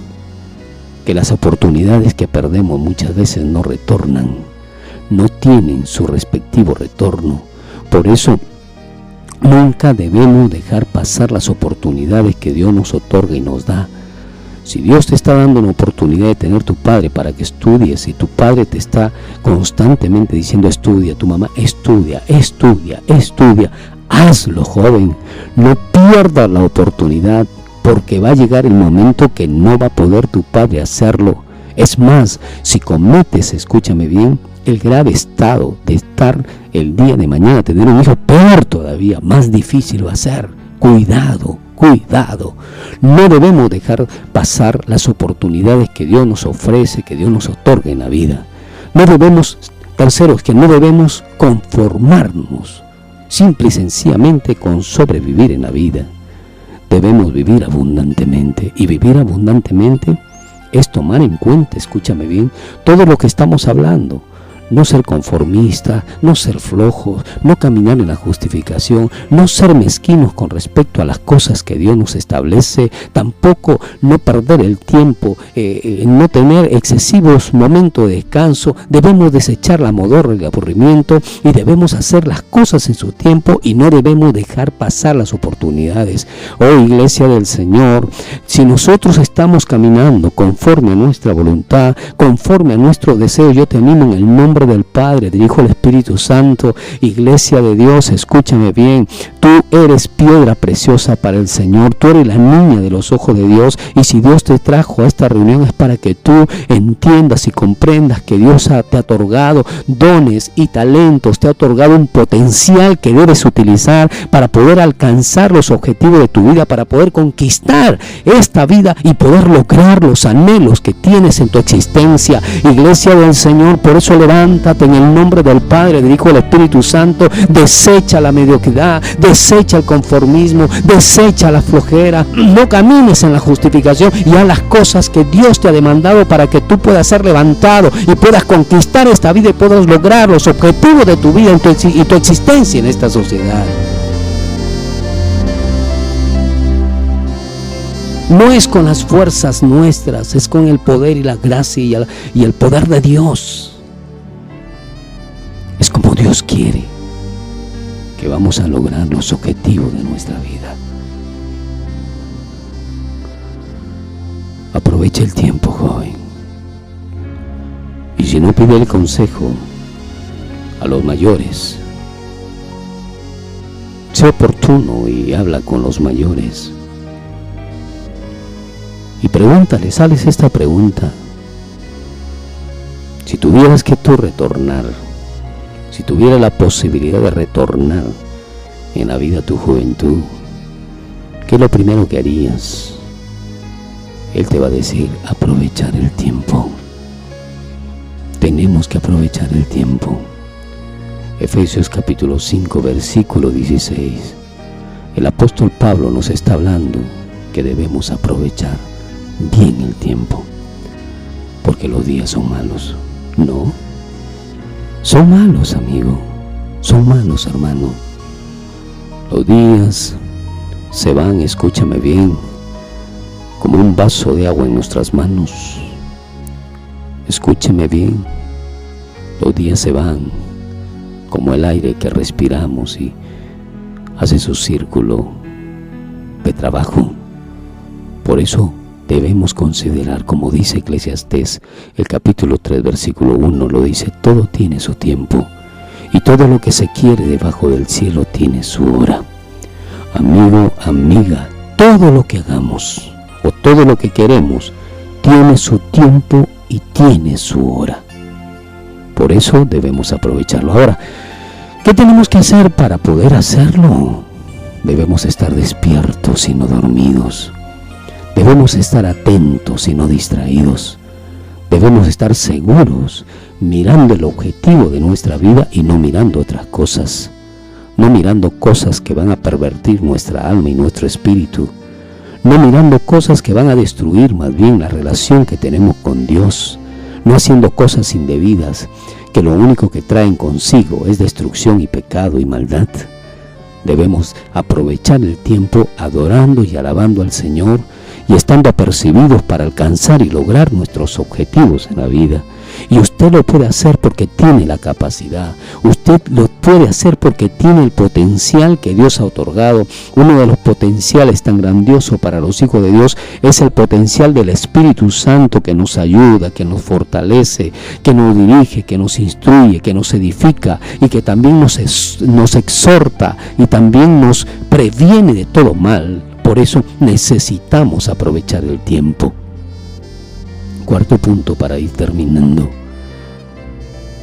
que las oportunidades que perdemos muchas veces no retornan, no tienen su respectivo retorno. Por eso nunca debemos dejar pasar las oportunidades que Dios nos otorga y nos da. Si Dios te está dando una oportunidad de tener tu padre para que estudies, y tu padre te está constantemente diciendo estudia, tu mamá estudia, estudia, estudia, hazlo, joven. No pierdas la oportunidad, porque va a llegar el momento que no va a poder tu padre hacerlo. Es más, si cometes, escúchame bien, el grave estado de estar el día de mañana, tener un hijo, peor todavía, más difícil va a ser. Cuidado, cuidado. No debemos dejar pasar las oportunidades que Dios nos ofrece, que Dios nos otorga en la vida. No debemos, tercero, que no debemos conformarnos simple y sencillamente con sobrevivir en la vida. Debemos vivir abundantemente, y vivir abundantemente es tomar en cuenta, escúchame bien, todo lo que estamos hablando. no ser conformistas, no ser flojos, no caminar en la justificación, no ser mezquinos con respecto a las cosas que Dios nos establece, tampoco no perder el tiempo, no tener excesivos momentos de descanso. Debemos desechar la modorra y el aburrimiento y debemos hacer las cosas en su tiempo y no debemos dejar pasar las oportunidades. Oh Iglesia del Señor, si nosotros estamos caminando conforme a nuestra voluntad, conforme a nuestro deseo, yo te animo en el nombre del Padre, del Hijo, del Espíritu Santo. Iglesia de Dios, escúchame bien, tú eres piedra preciosa para el Señor, tú eres la niña de los ojos de Dios, y si Dios te trajo a esta reunión es para que tú entiendas y comprendas que Dios te ha otorgado dones y talentos, te ha otorgado un potencial que debes utilizar para poder alcanzar los objetivos de tu vida, para poder conquistar esta vida y poder lograr los anhelos que tienes en tu existencia. Iglesia del Señor, por eso levántate en el nombre del Padre, del Hijo y del Espíritu Santo. Desecha la mediocridad, desecha el conformismo, desecha la flojera. No camines en la justificación y haz las cosas que Dios te ha demandado para que tú puedas ser levantado y puedas conquistar esta vida y puedas lograr los objetivos de tu vida y tu existencia en esta sociedad. No es con las fuerzas nuestras, es con el poder y la gracia y el poder de Dios. Es como Dios quiere que vamos a lograr los objetivos de nuestra vida. Aprovecha el tiempo, joven. Y si no, pide el consejo a los mayores. Sé oportuno y habla con los mayores. Y pregúntales, hazles esta pregunta. Si tuvieras que tú retornar, si tuvieras la posibilidad de retornar en la vida a tu juventud, ¿qué es lo primero que harías? Él te va a decir, aprovechar el tiempo. Tenemos que aprovechar el tiempo. Efesios capítulo 5, versículo 16. El apóstol Pablo nos está hablando que debemos aprovechar bien el tiempo, porque los días son malos. No, son malos, amigo, son malos, hermano. Los días se van, escúchame bien, como un vaso de agua en nuestras manos. Escúcheme bien, los días se van como el aire que respiramos y hace su círculo de trabajo. Por eso debemos considerar, como dice Eclesiastés, el capítulo 3, versículo 1, lo dice, todo tiene su tiempo y todo lo que se quiere debajo del cielo tiene su hora. Amigo, amiga, todo lo que hagamos o todo lo que queremos tiene su tiempo y tiene su hora. Por eso debemos aprovecharlo. Ahora, ¿qué tenemos que hacer para poder hacerlo? Debemos estar despiertos y no dormidos. Debemos estar atentos y no distraídos. Debemos estar seguros, mirando el objetivo de nuestra vida y no mirando otras cosas. No mirando cosas que van a pervertir nuestra alma y nuestro espíritu. No mirando cosas que van a destruir más bien la relación que tenemos con Dios. No haciendo cosas indebidas que lo único que traen consigo es destrucción y pecado y maldad. Debemos aprovechar el tiempo adorando y alabando al Señor y estando apercibidos para alcanzar y lograr nuestros objetivos en la vida. Y usted lo puede hacer porque tiene la capacidad. Usted lo puede hacer porque tiene el potencial que Dios ha otorgado. Uno de los potenciales tan grandiosos para los hijos de Dios es el potencial del Espíritu Santo, que nos ayuda, que nos fortalece, que nos dirige, que nos instruye, que nos edifica y que también nos exhorta y también nos previene de todo mal. Por eso necesitamos aprovechar el tiempo. Cuarto punto para ir terminando.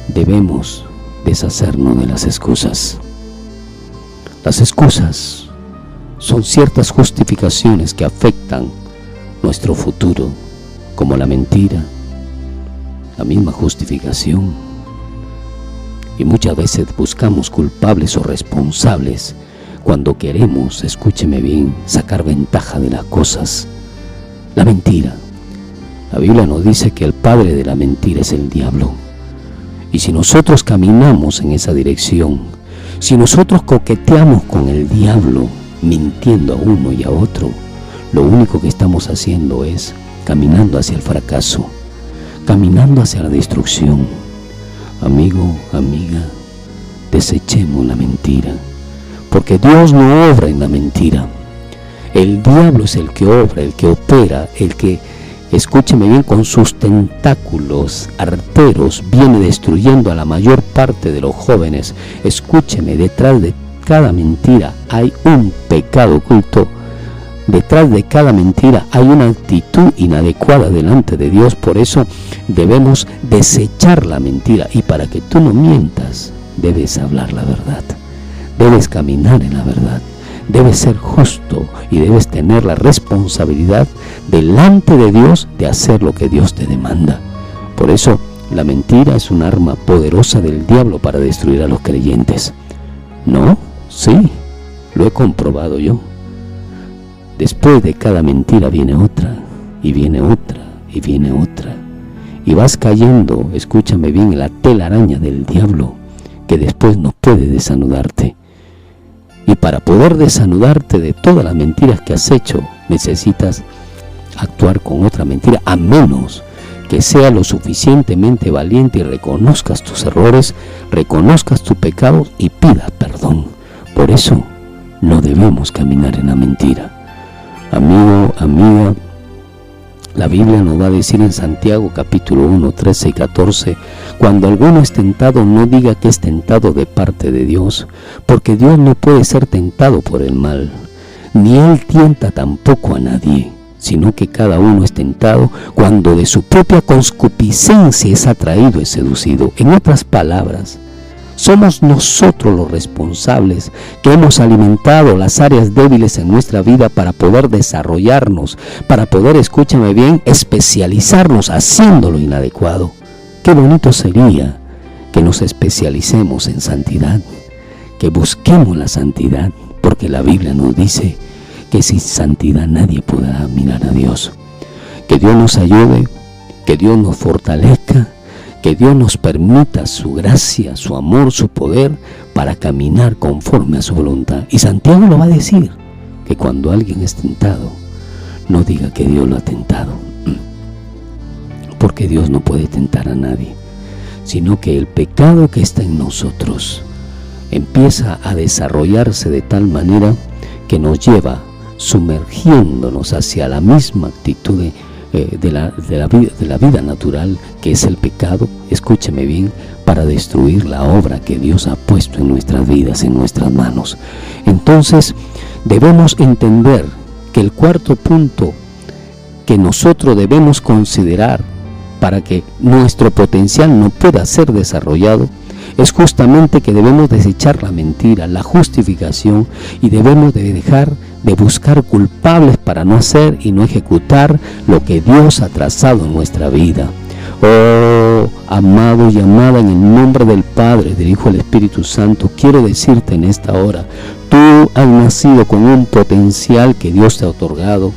Debemos deshacernos de las excusas. Las excusas son ciertas justificaciones que afectan nuestro futuro, como la mentira, la misma justificación. Y muchas veces buscamos culpables o responsables cuando queremos, escúcheme bien, sacar ventaja de las cosas. La mentira. La Biblia nos dice que el padre de la mentira es el diablo. Y si nosotros caminamos en esa dirección, si nosotros coqueteamos con el diablo, mintiendo a uno y a otro, lo único que estamos haciendo es caminando hacia el fracaso, caminando hacia la destrucción. Amigo, amiga, desechemos la mentira, porque Dios no obra en la mentira. El diablo es el que obra, el que opera, el que, escúcheme bien, con sus tentáculos arteros viene destruyendo a la mayor parte de los jóvenes. Escúcheme, detrás de cada mentira hay un pecado oculto. Detrás de cada mentira hay una actitud inadecuada delante de Dios. Por eso debemos desechar la mentira. Y para que tú no mientas, debes hablar la verdad. Debes caminar en la verdad. Debes ser justo y debes tener la responsabilidad delante de Dios de hacer lo que Dios te demanda. Por eso la mentira es un arma poderosa del diablo para destruir a los creyentes. ¿No? Sí, lo he comprobado yo. Después de cada mentira viene otra, y viene otra, y viene otra. Y vas cayendo, escúchame bien, en la telaraña del diablo, que después no puede desanudarte. Y para poder desanudarte de todas las mentiras que has hecho, necesitas actuar con otra mentira, a menos que sea lo suficientemente valiente y reconozcas tus errores, reconozcas tu pecado y pidas perdón. Por eso no debemos caminar en la mentira. Amigo, amiga, la Biblia nos va a decir en Santiago capítulo 1, 13 y 14, cuando alguno es tentado, no diga que es tentado de parte de Dios, porque Dios no puede ser tentado por el mal, ni Él tienta tampoco a nadie, sino que cada uno es tentado cuando de su propia concupiscencia es atraído y seducido. En otras palabras, somos nosotros los responsables que hemos alimentado las áreas débiles en nuestra vida para poder desarrollarnos, para poder, escúchame bien, especializarnos haciendo lo inadecuado. Qué bonito sería que nos especialicemos en santidad, que busquemos la santidad, porque la Biblia nos dice que sin santidad nadie podrá mirar a Dios. Que Dios nos ayude, que Dios nos fortalezca, que Dios nos permita su gracia, su amor, su poder para caminar conforme a su voluntad. Y Santiago lo va a decir, que cuando alguien es tentado, no diga que Dios lo ha tentado, porque Dios no puede tentar a nadie, sino que el pecado que está en nosotros empieza a desarrollarse de tal manera que nos lleva sumergiéndonos hacia la misma actitud de la vida natural, que es el pecado, escúcheme bien, para destruir la obra que Dios ha puesto en nuestras vidas, en nuestras manos. Entonces debemos entender que el cuarto punto que nosotros debemos considerar para que nuestro potencial no pueda ser desarrollado es justamente que debemos desechar la mentira, la justificación, y debemos de dejar de buscar culpables para no hacer y no ejecutar lo que Dios ha trazado en nuestra vida. Oh, amado y amada, en el nombre del Padre, del Hijo y del Espíritu Santo, quiero decirte en esta hora, tú has nacido con un potencial que Dios te ha otorgado.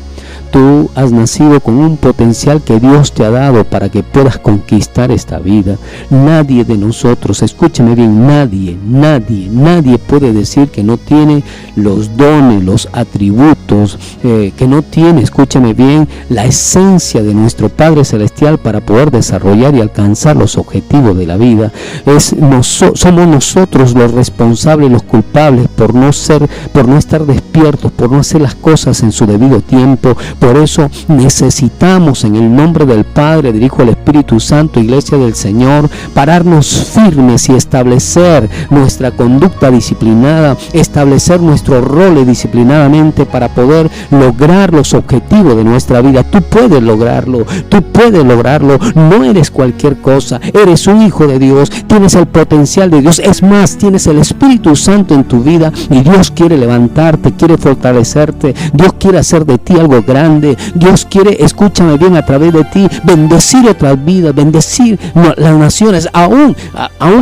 Tú has nacido con un potencial que Dios te ha dado para que puedas conquistar esta vida. Nadie de nosotros, escúcheme bien, nadie puede decir que no tiene los dones, los atributos, que no tiene, escúcheme bien, la esencia de nuestro Padre Celestial para poder desarrollar y alcanzar los objetivos de la vida. Somos nosotros los responsables, los culpables por no estar despiertos, por no hacer las cosas en su debido tiempo. Por eso necesitamos, en el nombre del Padre, del Hijo y del Espíritu Santo, Iglesia del Señor, pararnos firmes y establecer nuestra conducta disciplinada, establecer nuestros roles disciplinadamente para poder lograr los objetivos de nuestra vida. Tú puedes lograrlo, no eres cualquier cosa, eres un hijo de Dios, tienes el potencial de Dios, es más, tienes el Espíritu Santo en tu vida y Dios quiere levantarte, quiere fortalecerte, Dios quiere hacer de ti algo grande. grande. Dios quiere, escúchame bien, a través de ti, bendecir otras vidas, bendecir las naciones, aún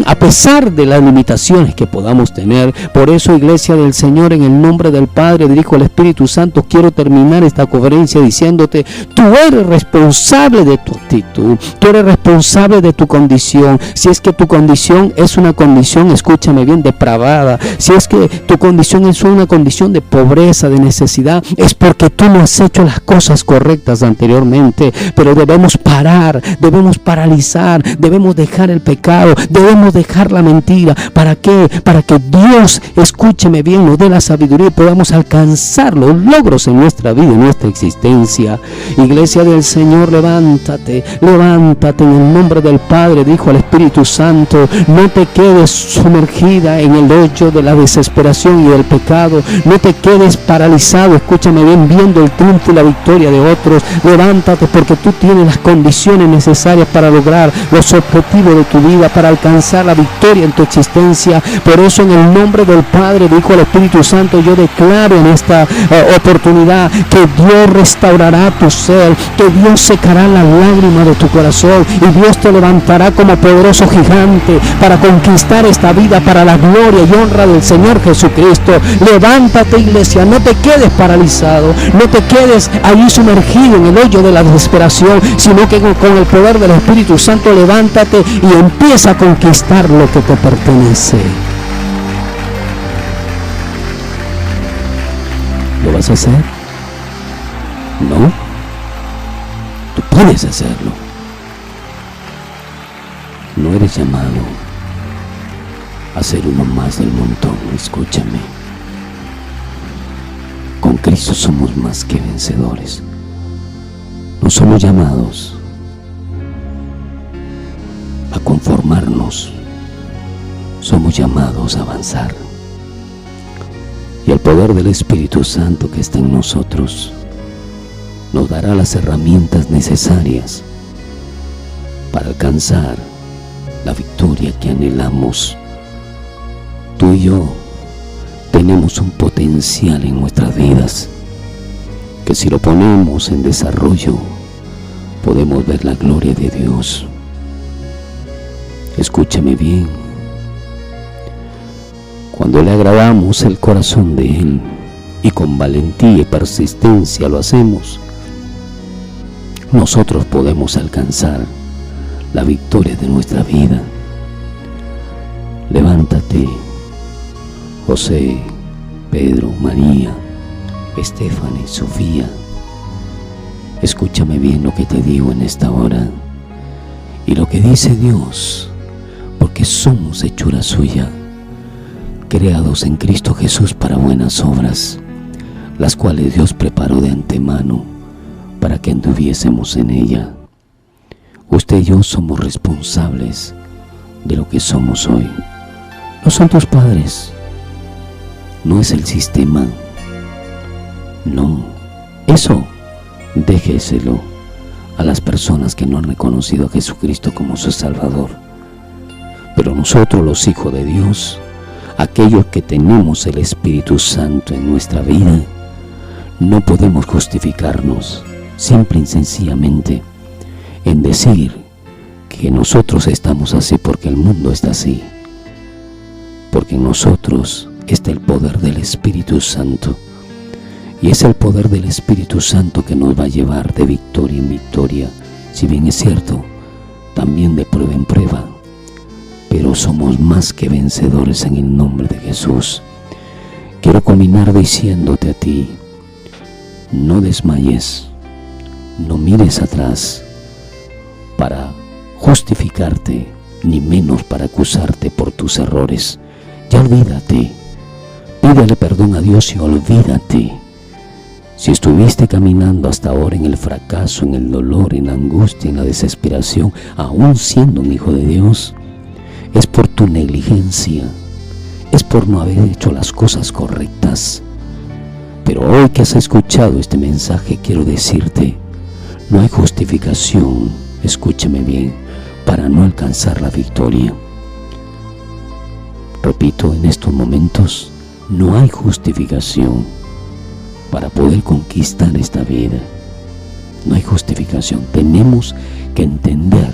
a pesar de las limitaciones que podamos tener. Por eso, Iglesia del Señor, en el nombre del Padre, del Hijo y del Espíritu Santo, quiero terminar esta conferencia diciéndote: tú eres responsable de tu actitud, tú eres responsable de tu condición. Si es que tu condición es una condición, escúchame bien, depravada, si es que tu condición es una condición de pobreza, de necesidad, es porque tú no has hecho las cosas correctas anteriormente. Pero debemos parar, debemos paralizar, debemos dejar el pecado, debemos dejar la mentira. ¿Para qué? Para que Dios, escúcheme bien, nos dé la sabiduría y podamos alcanzar los logros en nuestra vida, en nuestra existencia. Iglesia del Señor, levántate, levántate en el nombre del Padre, dijo al Espíritu Santo. No te quedes sumergida en el hoyo de la desesperación y del pecado. No te quedes paralizado, escúchame bien, viendo el triunfo y la victoria de otros. Levántate, porque tú tienes las condiciones necesarias para lograr los objetivos de tu vida, para alcanzar la victoria en tu existencia. Por eso, en el nombre del Padre, dijo el Espíritu Santo, yo declaro en esta oportunidad que Dios restaurará tu ser, que Dios secará las lágrimas de tu corazón y Dios te levantará como poderoso gigante para conquistar esta vida para la gloria y honra del Señor Jesucristo. Levántate, iglesia, no te quedes paralizado, no te quedes ahí sumergido en el hoyo de la desesperación, sino que con el poder del Espíritu Santo levántate y empieza a conquistar lo que te pertenece. ¿Lo vas a hacer? ¿No? Tú puedes hacerlo. No eres llamado a ser uno más del montón, escúchame. Con Cristo somos más que vencedores. No somos llamados a conformarnos, somos llamados a avanzar. Y el poder del Espíritu Santo que está en nosotros nos dará las herramientas necesarias para alcanzar la victoria que anhelamos. Tú y yo tenemos un potencial en nuestras vidas que, si lo ponemos en desarrollo, podemos ver la gloria de Dios. Escúchame bien. Cuando le agradamos el corazón de Él y con valentía y persistencia lo hacemos, nosotros podemos alcanzar la victoria de nuestra vida. Levántate, José, Pedro, María, Estefany, Sofía. Escúchame bien lo que te digo en esta hora y lo que dice Dios, porque somos hechura suya, creados en Cristo Jesús para buenas obras, las cuales Dios preparó de antemano para que anduviésemos en ella. Usted y yo somos responsables de lo que somos hoy. No son tus padres, no es el sistema, no, eso déjeselo a las personas que no han reconocido a Jesucristo como su Salvador. Pero nosotros, los hijos de Dios, aquellos que tenemos el Espíritu Santo en nuestra vida, no podemos justificarnos simple y sencillamente en decir que nosotros estamos así porque el mundo está así, porque en nosotros está el poder del Espíritu Santo, y es el poder del Espíritu Santo que nos va a llevar de victoria en victoria, si bien es cierto, también de prueba en prueba, pero somos más que vencedores en el nombre de Jesús. Quiero culminar diciéndote a ti: no desmayes, no mires atrás para justificarte, ni menos para acusarte por tus errores. Ya olvídate, pídele perdón a Dios y olvídate. Si estuviste caminando hasta ahora en el fracaso, en el dolor, en la angustia, en la desesperación, aún siendo un hijo de Dios, es por tu negligencia, es por no haber hecho las cosas correctas. Pero hoy que has escuchado este mensaje, quiero decirte: no hay justificación, escúchame bien, para no alcanzar la victoria. Repito, en estos momentos no hay justificación para poder conquistar esta vida. No hay justificación. Tenemos que entender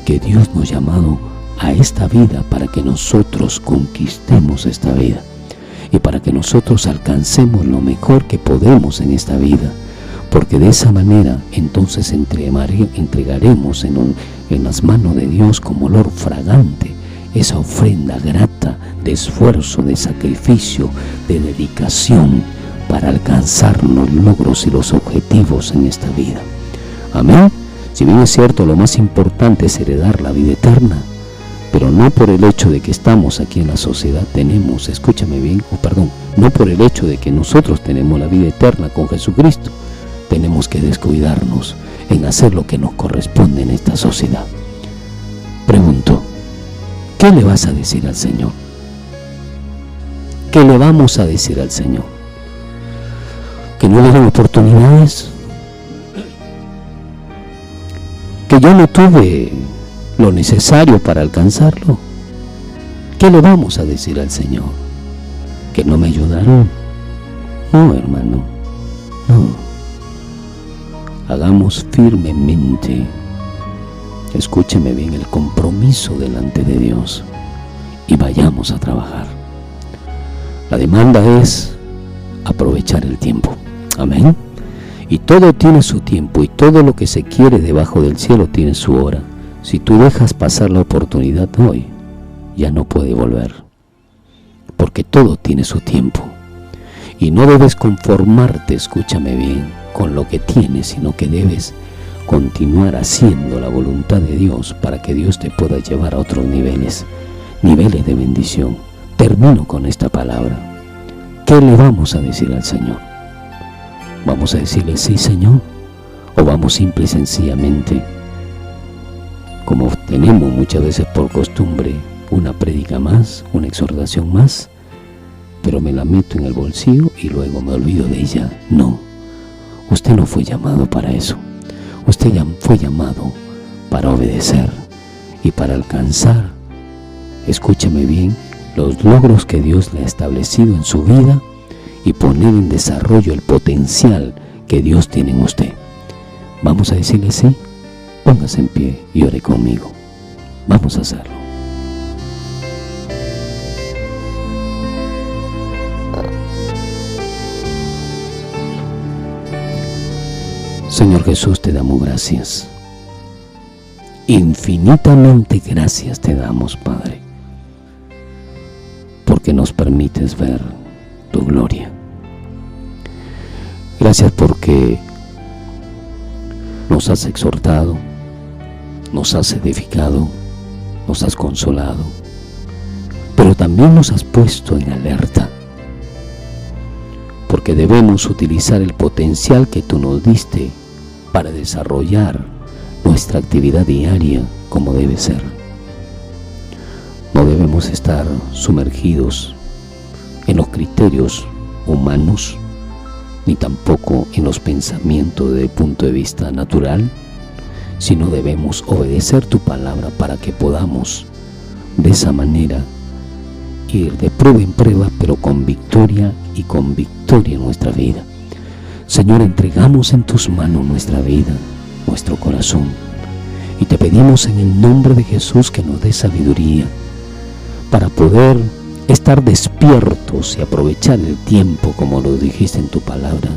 que Dios nos ha llamado a esta vida para que nosotros conquistemos esta vida y para que nosotros alcancemos lo mejor que podemos en esta vida, porque de esa manera entonces entregaremos en las manos de Dios como olor fragante esa ofrenda grata de esfuerzo, de sacrificio, de dedicación para alcanzar los logros y los objetivos en esta vida. Amén. Si bien es cierto, lo más importante es heredar la vida eterna, pero no por el hecho de que estamos aquí en la sociedad tenemos, escúchame bien, no por el hecho de que nosotros tenemos la vida eterna con Jesucristo, tenemos que descuidarnos en hacer lo que nos corresponde en esta sociedad. Pregunto, ¿qué le vas a decir al Señor? ¿Qué le vamos a decir al Señor? ¿Que no le den oportunidades? ¿Que yo no tuve lo necesario para alcanzarlo? ¿Qué le vamos a decir al Señor? ¿Que no me ayudaron? No, hermano, no. Hagamos firmemente, escúcheme bien, el compromiso delante de Dios y vayamos a trabajar. La demanda es aprovechar el tiempo. Amén. Y todo tiene su tiempo y todo lo que se quiere debajo del cielo tiene su hora. Si tú dejas pasar la oportunidad hoy, ya no puede volver, porque todo tiene su tiempo. Y no debes conformarte, escúchame bien, con lo que tienes, sino que debes continuar haciendo la voluntad de Dios para que Dios te pueda llevar a otros niveles de bendición. Termino con esta palabra. ¿Qué le vamos a decir al Señor? ¿Vamos a decirle sí, Señor? ¿O vamos simple y sencillamente, como tenemos muchas veces por costumbre, una prédica más, una exhortación más, pero me la meto en el bolsillo y luego me olvido de ella? No, usted no fue llamado para eso. Usted fue llamado para obedecer y para alcanzar, escúcheme bien, los logros que Dios le ha establecido en su vida y poner en desarrollo el potencial que Dios tiene en usted. ¿Vamos a decirle sí? Póngase en pie y ore conmigo. Vamos a hacerlo. Señor Jesús, te damos gracias. Infinitamente gracias te damos, Padre, porque nos permites ver tu gloria. Gracias porque nos has exhortado, nos has edificado, nos has consolado, pero también nos has puesto en alerta, porque debemos utilizar el potencial que tú nos diste para desarrollar nuestra actividad diaria como debe ser. No debemos estar sumergidos en los criterios humanos, ni tampoco en los pensamientos desde el punto de vista natural, sino debemos obedecer tu palabra para que podamos de esa manera ir de prueba en prueba, pero con victoria y con victoria en nuestra vida. Señor, entregamos en tus manos nuestra vida, nuestro corazón, y te pedimos en el nombre de Jesús que nos dé sabiduría para poder estar despiertos y aprovechar el tiempo como lo dijiste en tu palabra,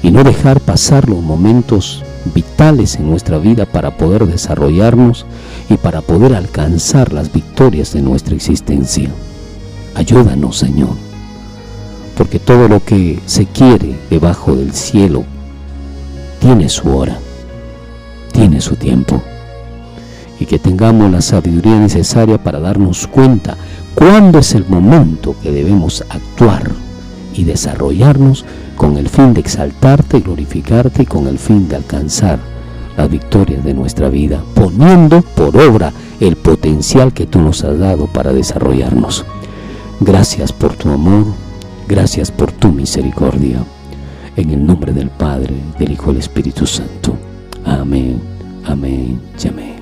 y no dejar pasar los momentos vitales en nuestra vida para poder desarrollarnos y para poder alcanzar las victorias de nuestra existencia. Ayúdanos, Señor, porque todo lo que se quiere debajo del cielo tiene su hora, tiene su tiempo, y que tengamos la sabiduría necesaria para darnos cuenta cuándo es el momento que debemos actuar y desarrollarnos con el fin de exaltarte y glorificarte, y con el fin de alcanzar las victorias de nuestra vida, poniendo por obra el potencial que tú nos has dado para desarrollarnos. Gracias por tu amor, gracias por tu misericordia. En el nombre del Padre, del Hijo y del Espíritu Santo. Amén, amén y amén.